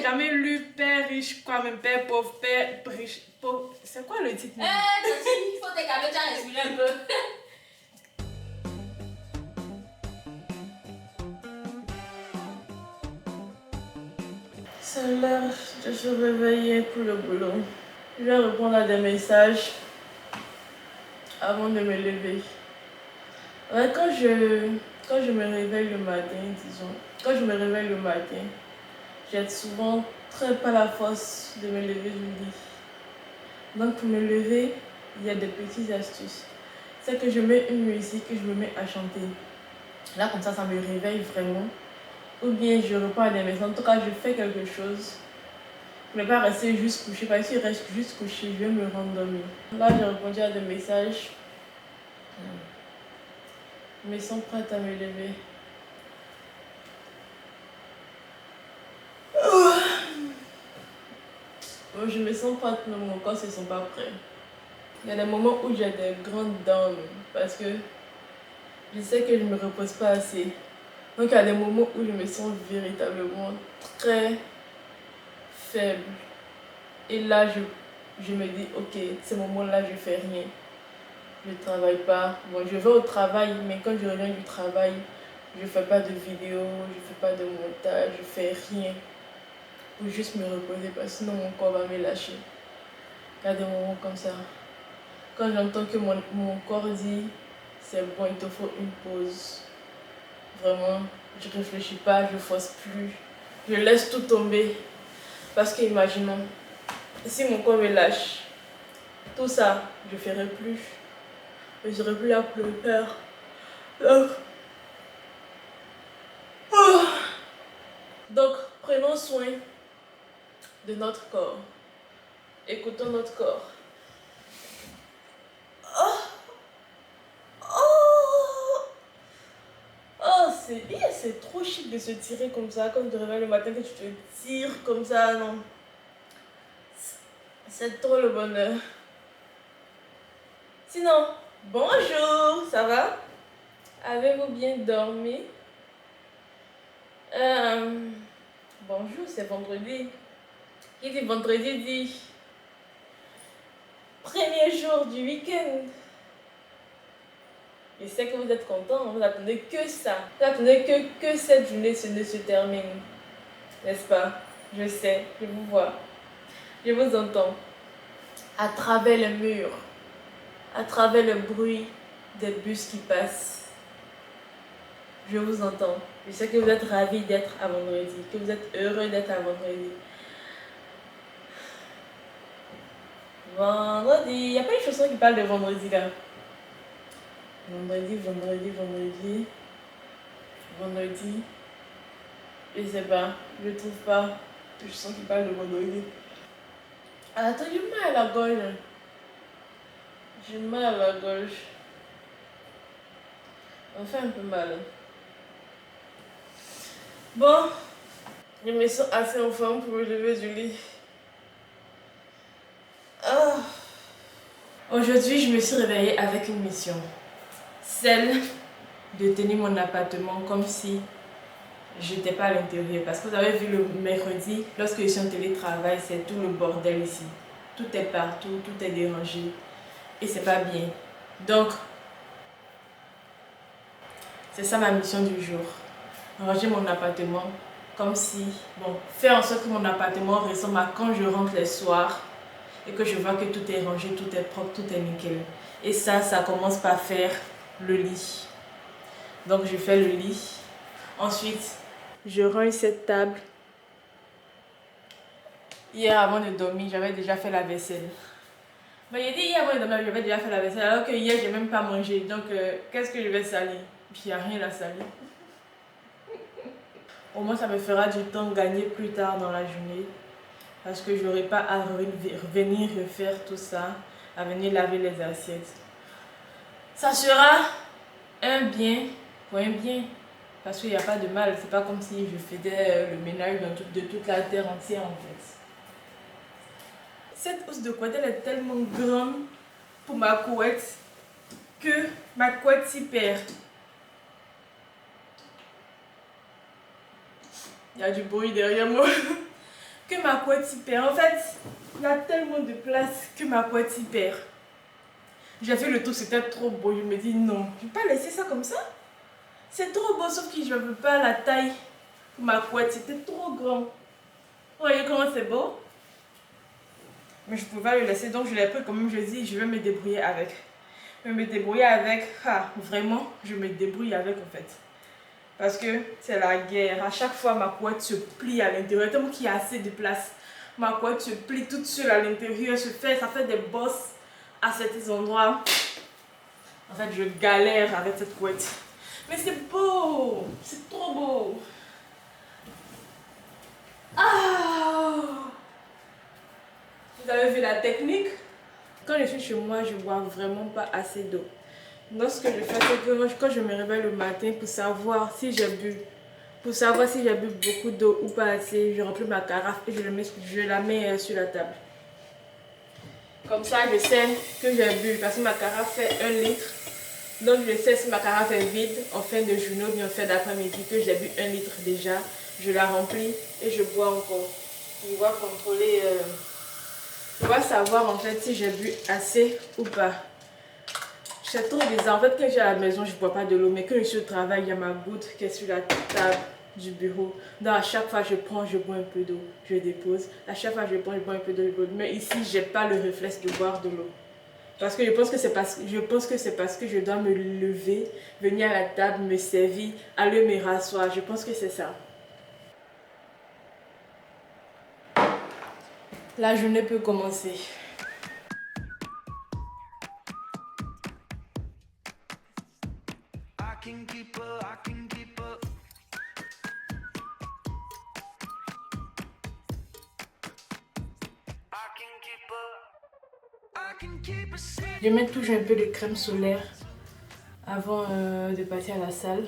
jamais lu Père riche, quoi, même Père pauvre, Père riche, pauvre. C'est quoi le titre? Il faut te calmer, tu as respiré un peu. C'est l'heure de se réveiller pour le boulot. Je vais répondre à des messages avant de me lever. Ouais, quand je me réveille le matin, disons, quand je me réveille le matin, j'ai souvent très pas la force de me lever du lit. Donc pour me lever, il y a des petites astuces. C'est que je mets une musique et je me mets à chanter. Là, comme ça me réveille vraiment. Ou bien je reprends à des messages. En tout cas, je fais quelque chose. Je ne vais pas rester juste couché. Parce que si je reste juste couché, je vais me rendormir. Là, j'ai répondu à des messages. Je me sens prête à me lever. Je me sens prête, mais mon corps ne se sent pas prêt. Il y a des moments où j'ai des grandes dents parce que je sais que je ne me repose pas assez. Donc il y a des moments où je me sens véritablement très faible. Et là, je me dis, ok, ces moments-là, je ne fais rien. Je ne travaille pas. Bon, je vais au travail, mais quand je reviens du travail, je ne fais pas de vidéo, je ne fais pas de montage, je ne fais rien. Pour juste me reposer parce que sinon mon corps va me lâcher. Il y a des moments comme ça. Quand j'entends que mon corps dit, c'est bon, il te faut une pause. Vraiment, je ne réfléchis pas, je ne force plus. Je laisse tout tomber. Parce que imaginons, si mon corps me lâche, tout ça, je ne ferai plus. Je ne serai plus là pour le faire. Donc, prenons soin de notre corps. Écoutons notre corps. Oh, c'est trop chic de se tirer comme ça, comme tu te réveilles le matin que tu te tires comme ça, non. C'est trop le bonheur. Sinon, bonjour, ça va? Avez-vous bien dormi? Bonjour, c'est vendredi. Qui dit vendredi dit premier jour du week-end. Je sais que vous êtes contents, vous attendez que ça. Vous attendez que cette journée ne se termine. N'est-ce pas? Je sais, je vous vois. Je vous entends. À travers les murs, à travers le bruit des bus qui passent. Je vous entends. Je sais que vous êtes ravis d'être à vendredi, que vous êtes heureux d'être à vendredi. Vendredi, il n'y a pas une chanson qui parle de vendredi là. Vendredi, vendredi, vendredi. Vendredi. Je sais pas, je trouve pas une chanson qui parle de vendredi. Attends, j'ai mal à la gorge. J'ai mal à la gorge. On fait un peu mal. Bon, je me sens assez en forme pour me lever du lit. Aujourd'hui, je me suis réveillée avec une mission. Celle de tenir mon appartement comme si je n'étais pas à l'intérieur. Parce que vous avez vu le mercredi, lorsque je suis en télétravail, c'est tout le bordel ici. Tout est partout, tout est dérangé. Et c'est pas bien. Donc, c'est ça ma mission du jour. Ranger mon appartement comme si, bon, faire en sorte que mon appartement ressemble à quand je rentre les soirs et que je vois que tout est rangé, tout est propre, tout est nickel. Et ça commence par faire le lit. Donc je fais le lit. Ensuite, je range cette table. Hier avant de dormir, j'avais déjà fait la vaisselle. Mais il dit hier avant de dormir, j'avais déjà fait la vaisselle alors que hier j'ai même pas mangé. Donc qu'est-ce que je vais salir? Puis il n'y a rien à salir. Au moins ça me fera du temps gagné plus tard dans la journée. Parce que je n'aurai pas à revenir refaire tout ça, à venir laver les assiettes. Ça sera un bien pour un bien. Parce qu'il n'y a pas de mal. C'est pas comme si je faisais le ménage de toute la terre entière en fait. Cette housse de couette elle est tellement grande pour ma couette que ma couette s'y perd. Il y a du bruit derrière moi. que ma couette s'y perd. En fait, il y a tellement de place que ma couette s'y perd. J'ai fait le tour, c'était trop beau. Je me dis non, je ne vais pas laisser ça comme ça. C'est trop beau, sauf que je ne veux pas la taille pour ma couette. C'était trop grand. Vous voyez comment c'est beau? Mais je ne pouvais pas le laisser, donc je l'ai pris quand même. Je dis, je vais me débrouiller avec. Je vais me débrouiller avec. Ah, vraiment, je me débrouille avec en fait. Parce que c'est la guerre. À chaque fois, ma couette se plie à l'intérieur. Tellement qu'il y a assez de place. Ma couette se plie toute seule à l'intérieur. Ça fait des bosses à certains endroits. En fait, je galère avec cette couette. Mais c'est beau. C'est trop beau. Ah! Vous avez vu la technique? Quand je suis chez moi, je ne bois vraiment pas assez d'eau. Donc ce que je fais, c'est que quand je me réveille le matin pour savoir si j'ai bu, beaucoup d'eau ou pas assez, je remplis ma carafe et je la mets sur la table. Comme ça, je sais que j'ai bu parce que ma carafe fait 1 litre. Donc je sais si ma carafe est vide en fin de journée ou bien en fin d'après-midi que j'ai bu 1 litre déjà. Je la remplis et je bois encore. Je dois contrôler, je dois savoir en fait si j'ai bu assez ou pas. C'est trop bizarre. En fait, quand je suis à la maison, je ne bois pas de l'eau. Mais quand je suis au travail, il y a ma goutte qui est sur la table du bureau. Donc, à chaque fois, je prends, je bois un peu d'eau. Je dépose. À chaque fois, je prends, je bois un peu d'eau. Mais ici, je n'ai pas le réflexe de boire de l'eau. Parce que je pense que c'est parce que je dois me lever, venir à la table, me servir, aller me rasseoir. Je pense que c'est ça. La journée peut commencer. Je mets toujours un peu de crème solaire avant de partir à la salle.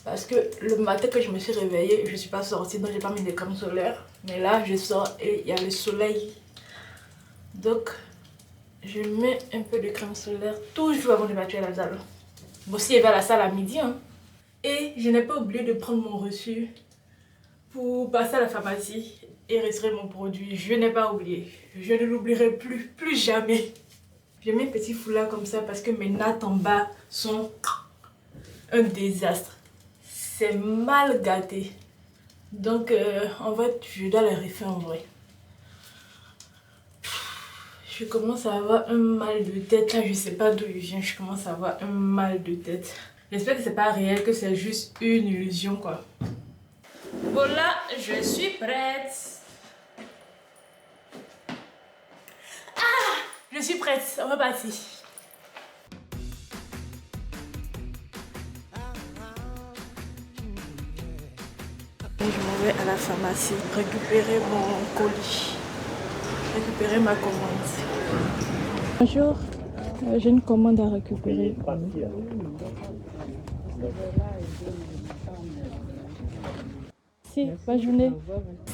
Parce que le matin que je me suis réveillée, je ne suis pas sortie, donc je n'ai pas mis de crème solaire. Mais là, je sors et il y a le soleil. Donc, je mets un peu de crème solaire toujours avant de partir à la salle. Bon, si je vais à la salle à midi. Hein. Et je n'ai pas oublié de prendre mon reçu pour passer à la pharmacie et retirer mon produit. Je n'ai pas oublié. Je ne l'oublierai plus jamais. J'ai mis un petit foulard comme ça parce que mes nattes en bas sont un désastre. C'est mal gâté. Donc, en fait, je dois les refaire en vrai. Je commence à avoir un mal de tête. Là, je sais pas d'où il vient. Je commence à avoir un mal de tête. J'espère que c'est pas réel, que c'est juste une illusion, quoi. Voilà, je suis prête. Ah! Je suis prête. On va partir. Et je m'en vais à la pharmacie récupérer mon colis. Récupérer ma commande. Bonjour, j'ai une commande à récupérer. Si, bonne journée.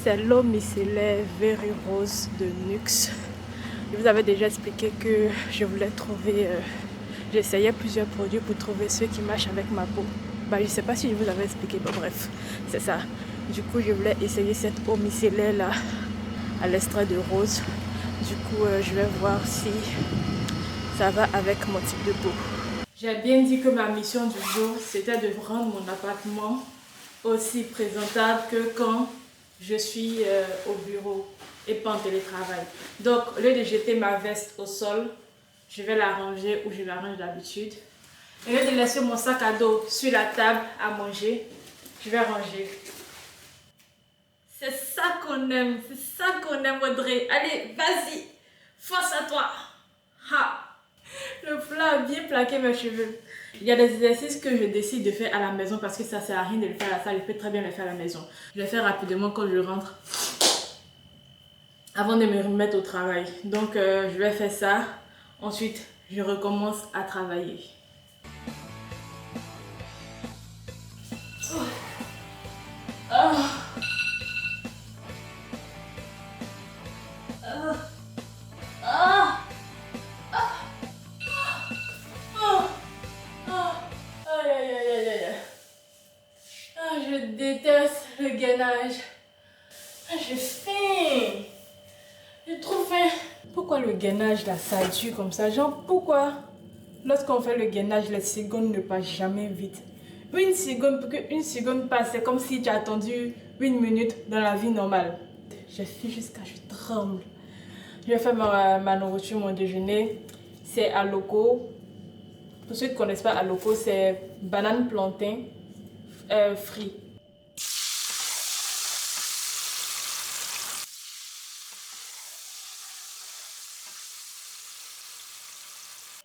C'est l'eau micellaire vert et rose de Nuxe. Je vous avais déjà expliqué que je voulais trouver... j'essayais plusieurs produits pour trouver ceux qui marchent avec ma peau. Bah, je ne sais pas si je vous avais expliqué, bon, bref, c'est ça. Du coup, je voulais essayer cette eau micellaire là, à l'extrait de rose. Du coup, je vais voir si ça va avec mon type de peau. J'ai bien dit que ma mission du jour, c'était de rendre mon appartement aussi présentable que quand je suis au bureau et pas en télétravail. Donc, au lieu de jeter ma veste au sol, je vais la ranger où je la range d'habitude. Au lieu de laisser mon sac à dos sur la table à manger, je vais ranger. C'est ça qu'on aime, Audrey. Allez, vas-y, force à toi. Ha. Le plat a bien plaqué mes cheveux. Il y a des exercices que je décide de faire à la maison parce que ça sert à rien de le faire à la salle. Je peux très bien le faire à la maison. Je vais faire rapidement quand je rentre avant de me remettre au travail. Donc, je vais faire ça. Ensuite, je recommence à travailler. Oh. Je déteste le gainage. Ah, j'ai faim. J'ai trop faim. Pourquoi le gainage là, ça dure comme ça? Genre, pourquoi lorsqu'on fait le gainage, les secondes ne passent jamais vite? Une seconde, pour qu'une seconde passe, c'est comme si tu as attendu 1 minute dans la vie normale. J'ai faim jusqu'à je tremble. Je vais faire ma nourriture, mon déjeuner. C'est Aloko. Pour ceux qui ne connaissent pas Aloko, c'est banane plantain frit.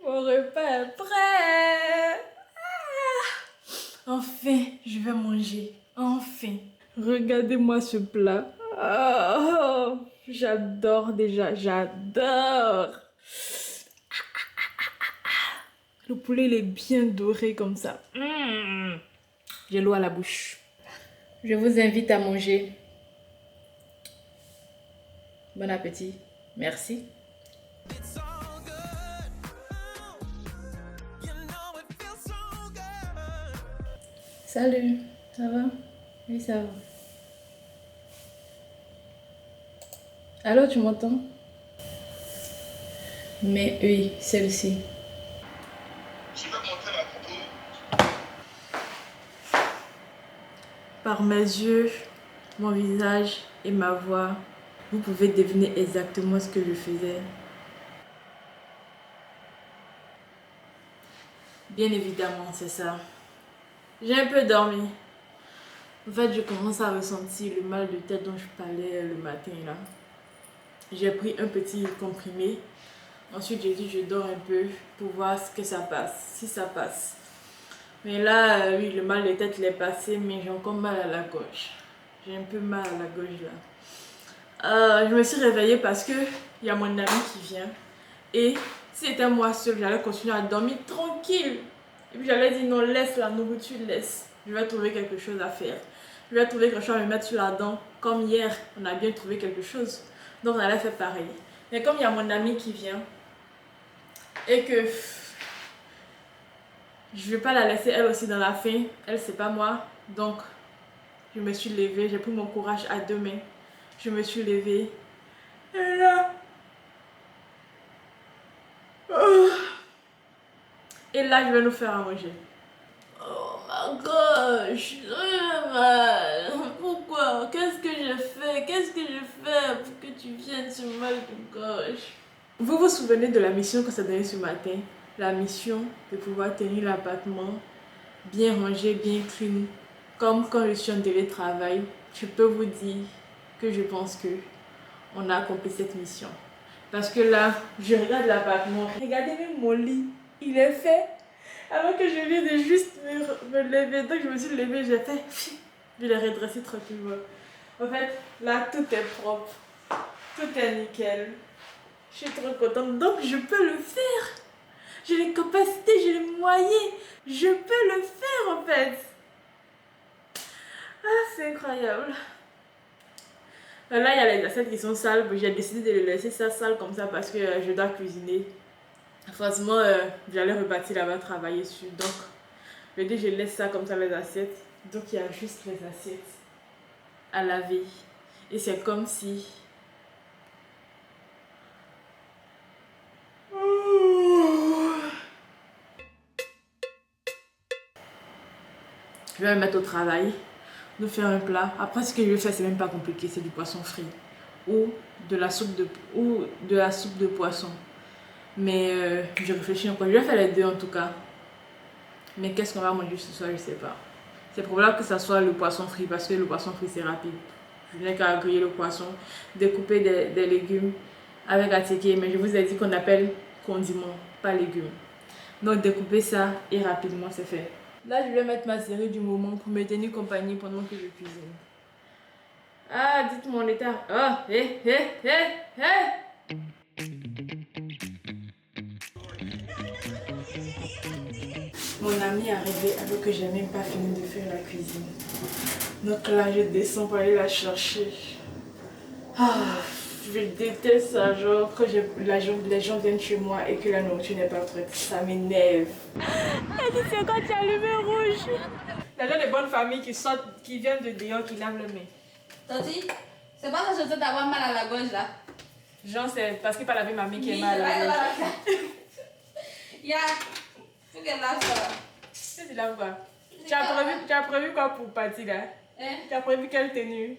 Mon repas est prêt. Enfin, je vais manger. Enfin. Regardez-moi ce plat. Oh, j'adore déjà. J'adore. Le poulet, il est bien doré comme ça. J'ai l'eau à la bouche. Je vous invite à manger. Bon appétit. Merci. Salut, ça va? Oui, ça va. Alors, tu m'entends? Mais oui, celle-ci. Je vais montrer la photo. Par mes yeux, mon visage et ma voix, vous pouvez deviner exactement ce que je faisais. Bien évidemment, c'est ça. J'ai un peu dormi. En fait, je commence à ressentir le mal de tête dont je parlais le matin là. J'ai pris un petit comprimé. Ensuite, j'ai dit je dors un peu pour voir ce que ça passe, si ça passe. Mais là, oui, le mal de tête il est passé, mais j'ai encore mal à la gorge. J'ai un peu mal à la gorge là. Je me suis réveillée parce que il y a mon ami qui vient. Et si c'était moi seule, j'allais continuer à dormir tranquille. Et puis j'allais dire non, laisse la nourriture, laisse. Je vais trouver quelque chose à faire. Je vais trouver quelque chose à me mettre sur la dent. Comme hier, on a bien trouvé quelque chose. Donc on allait faire pareil. Mais comme il y a mon ami qui vient, et que je ne vais pas la laisser elle aussi dans la faim, elle c'est pas moi. Donc je me suis levée, j'ai pris mon courage à deux mains. Je me suis levée. Et là... Et là, je vais nous faire à manger. Oh ma gorge, j'ai mal. Pourquoi? Qu'est-ce que j'ai fait? Qu'est-ce que je fais pour que tu viennes ce mal de gorge? Vous vous souvenez de la mission que ça donnait ce matin? La mission de pouvoir tenir l'appartement bien rangé, bien clean. Comme quand je suis en télétravail, je peux vous dire que je pense que on a accompli cette mission. Parce que là, je regarde l'appartement. Regardez même mon lit. Il est fait. Alors que je viens de juste me lever. Donc je me suis levée, j'ai fait. Je l'ai redressé tranquillement. En fait, là, tout est propre. Tout est nickel. Je suis trop contente. Donc je peux le faire. J'ai les capacités, j'ai les moyens. Je peux le faire en fait. Ah, c'est incroyable. Là, il y a les assiettes qui sont sales. J'ai décidé de les laisser ça sale comme ça parce que je dois cuisiner. Forcément, j'allais repartir là-bas travailler dessus. Donc, je dis, je laisse ça comme ça, les assiettes. Donc, il y a juste les assiettes à laver. Et c'est comme si... Je vais me mettre au travail, nous faire un plat. Après, ce que je vais faire, c'est même pas compliqué. C'est du poisson frit ou de la soupe de poisson. Mais je réfléchis encore. Je vais faire les deux en tout cas. Mais qu'est-ce qu'on va manger ce soir, je sais pas. C'est probable que ça soit le poisson frit parce que le poisson frit c'est rapide. Je n'ai qu'à griller le poisson, découper des légumes avec attiqué. Mais je vous ai dit qu'on appelle condiment, pas légumes. Donc découper ça et rapidement c'est fait. Là je vais mettre ma série du moment pour me tenir compagnie pendant que je cuisine. Ah, dites-moi en état. Ah, hé. Mon ami est arrivé alors que j'ai même pas fini de faire la cuisine. Donc là, je descends pour aller la chercher. Ah, je déteste ça, genre quand les gens viennent chez moi et que la nourriture n'est pas prête. Ça m'énerve. Elle dit c'est quand tu as allumé rouge. Il y a des bonnes familles qui sortent, qui viennent de dehors, qui lavent les mains. T'as dit? C'est pas ça que je veux d'avoir mal à la gorge là. Genre, c'est parce qu'il parle avec mamie qui est Oui, mal à la gorge. Ya, faut qu'elle lâche ça. C'est là quoi. Tu as prévu quoi pour partir là? Hein? Tu as prévu quelle tenue?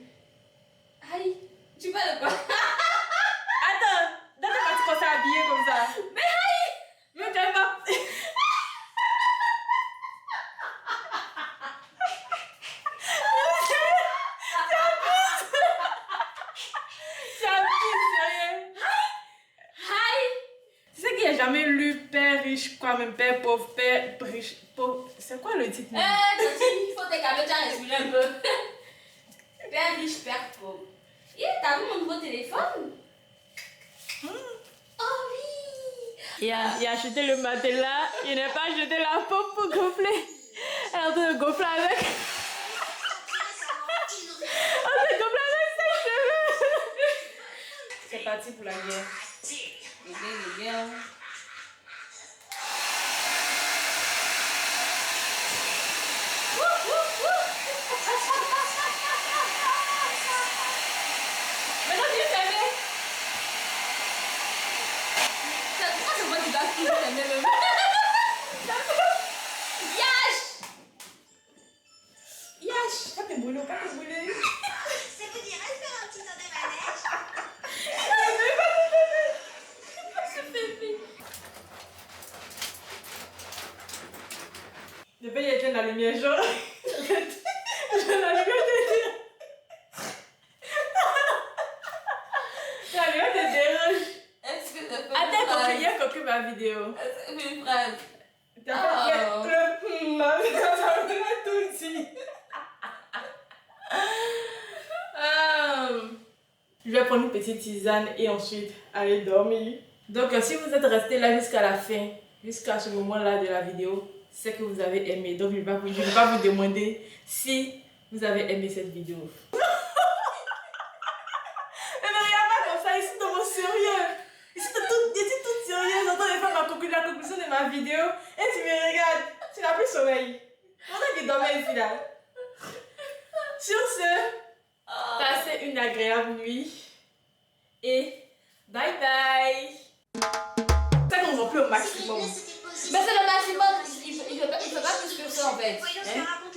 Aïe, tu parles de quoi? Attends, dans ta partie quand t'es habillée comme ça. Mais aïe! Mais tu as pas. Tu sais qu'il n'y a jamais lu Père riche, quoi, même Père pauvre, Père riche, pauvre. C'est quoi le titre? Il faut te calmer, tu as respiré un peu. Père riche, père pauvre. T'as vu mon nouveau téléphone? Oh oui! Il a acheté le matelas, il n'a pas acheté la pompe pour gonfler. Elle est en train de gonfler avec. Elle est en train de gonfler avec ses cheveux. C'est parti pour la guerre. Les gars. Maintenant, tu es fermé. Pourquoi c'est moi qui dois tout fermer même? Yash! Yash, pas te brûler, pas te brûler. Ça vous dirait de faire un petit tour de manège? Depuis, il était dans la lumière jaune. Je l'allume de dire. La lumière te dérange. Est-ce que je peux Attends, il y a copié ma vidéo. une phrase? T'as fait le tout dit. Je vais prendre une petite tisane et ensuite aller dormir. Donc, si vous êtes resté là jusqu'à la fin, jusqu'à ce moment-là de la vidéo, c'est que vous avez aimé. Donc, je ne vais pas vous demander si vous avez aimé cette vidéo. Mais ne regarde pas comme ça, ici, dans mon sérieux. Ici, je suis toute sérieuse, j'entends de faire la conclusion de ma vidéo et tu me regardes. Tu n'as plus sommeil. On qui dormait ici, là. Sur ce, passez une agréable nuit et bye bye. Ça qu'on va plus au maximum. C'était possible. Mais c'est le maximum, il fait pas plus que ça en fait. Voyons Hein? se rapprocher.